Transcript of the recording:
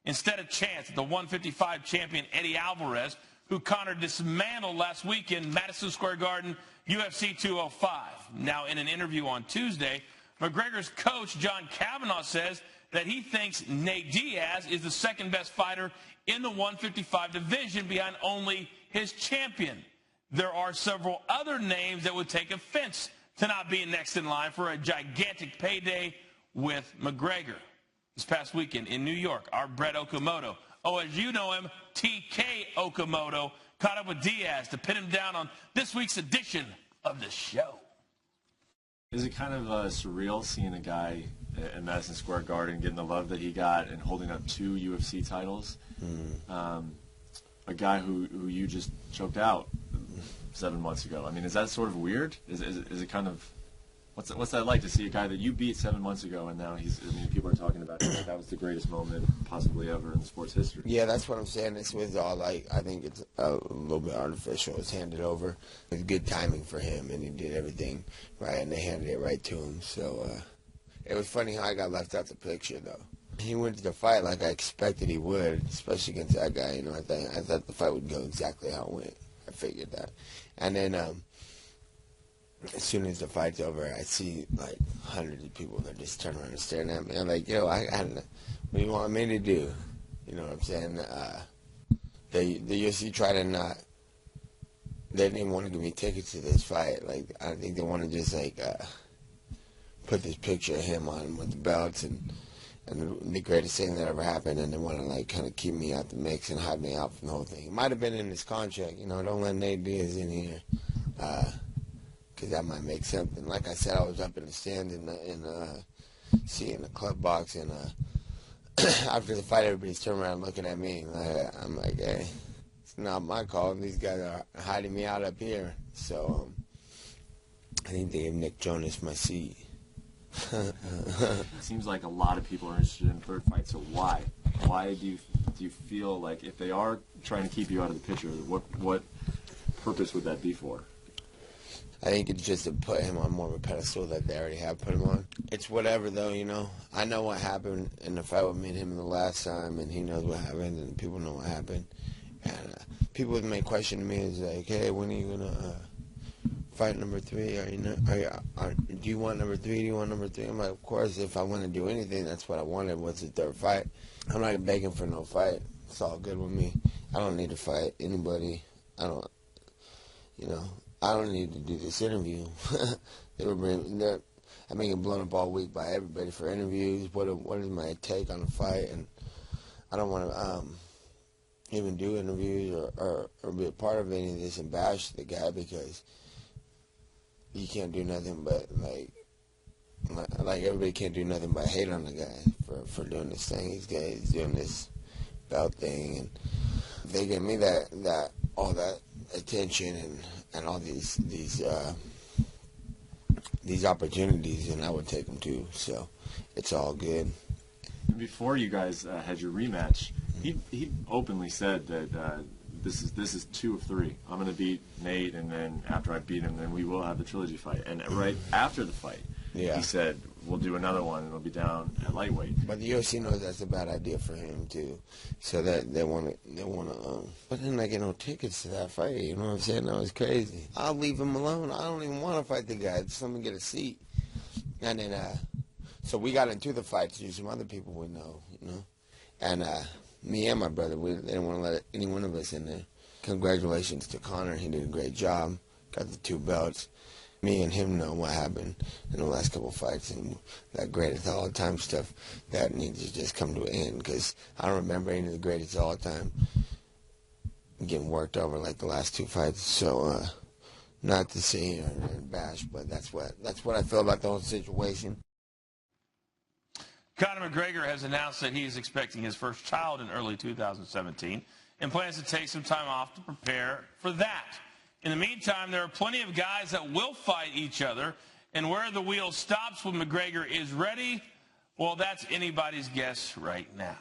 instead of chance at the 155 champion Eddie Alvarez, who Conor dismantled last week in Madison Square Garden, UFC 205. Now, in an interview on Tuesday, McGregor's coach, John Kavanagh, says that he thinks Nate Diaz is the second best fighter in the 155 division behind only his champion. There are several other names that would take offense to not being next in line for a gigantic payday with McGregor. This past weekend in New York, our Brett Okamoto, as you know him, TK Okamoto, caught up with Diaz to pin him down on this week's edition of the show. Is it kind of surreal seeing a guy at Madison Square Garden getting the love that he got and holding up 2 UFC titles? A guy who you just choked out 7 months ago. I mean, is that sort of weird? Is it kind of, what's that like to see a guy that you beat 7 months ago and now people are talking about it like that was the greatest moment possibly ever in sports history? Yeah, that's what I'm saying. It's with all, like, I think it's a little bit artificial. It's handed over. It was good timing for him, and he did everything right, and they handed it right to him. So it was funny how I got left out the picture, though. He went to the fight like I expected he would, especially against that guy. You know, I thought the fight would go exactly how it went. I figured that. And then as soon as the fight's over, I see like hundreds of people that just turn around and staring at me. I'm like, yo, what do you want me to do? You know what I'm saying? The UFC tried to not. They didn't want to give me tickets to this fight. Like, I think they want to just like put this picture of him on with the belts and the greatest thing that ever happened, and they want to like kind of keep me out the mix and hide me out from the whole thing. It might have been in his contract, you know, don't let Nate Diaz in here, because that might make something. Like I said, I was up in the stand in the club box, and after the fight, everybody's turning around looking at me. I'm like, hey, it's not my call. These guys are hiding me out up here. So I think they gave Nick Jonas my seat. It seems like a lot of people are interested in third fight. So why? Why do you feel like if they are trying to keep you out of the picture, what purpose would that be for? I think it's just to put him on more of a pedestal that they already have put him on. It's whatever, though, you know. I know what happened in the fight with me and him the last time, and he knows what happened, and people know what happened. And people with my question to me is like, hey, when are you gonna fight number 3? Do you want number 3? Do you want number 3? I'm like, of course, if I want to do anything, that's what I wanted. What's the third fight? I'm not begging for no fight. It's all good with me. I don't need to fight anybody. I don't need to do this interview. I'm being blown up all week by everybody for interviews. What is my take on the fight? And I don't want to even do interviews or be a part of any of this and bash the guy, because you can't do nothing but like everybody can't do nothing but hate on the guy for doing this thing. He's doing this belt thing, and they give me that all that attention and all these opportunities, and I would take them too. So it's all good. And before you guys had your rematch, he openly said that this is 2 of 3. I'm going to beat Nate, and then after I beat him, then we will have the trilogy fight. And right after the fight, he said, we'll do another one, and it'll be down at lightweight. But the UFC knows that's a bad idea for him too, so that they want to. But then I get no tickets to that fight. You know what I'm saying? That was crazy. I'll leave him alone. I don't even want to fight the guy. Just let me get a seat. And then, so we got into the fight to some other people we know, you know, and me and my brother, they didn't want to let any one of us in there. Congratulations to Conor. He did a great job. Got the 2 belts. Me and him know what happened in the last couple of fights, and that greatest of all time stuff, that needs to just come to an end, because I don't remember any of the greatest of all time getting worked over like the last 2 fights. So not to say or bash, but that's what I feel about the whole situation. Conor McGregor has announced that he is expecting his first child in early 2017 and plans to take some time off to prepare for that. In the meantime, there are plenty of guys that will fight each other, and where the wheel stops when McGregor is ready, well, that's anybody's guess right now.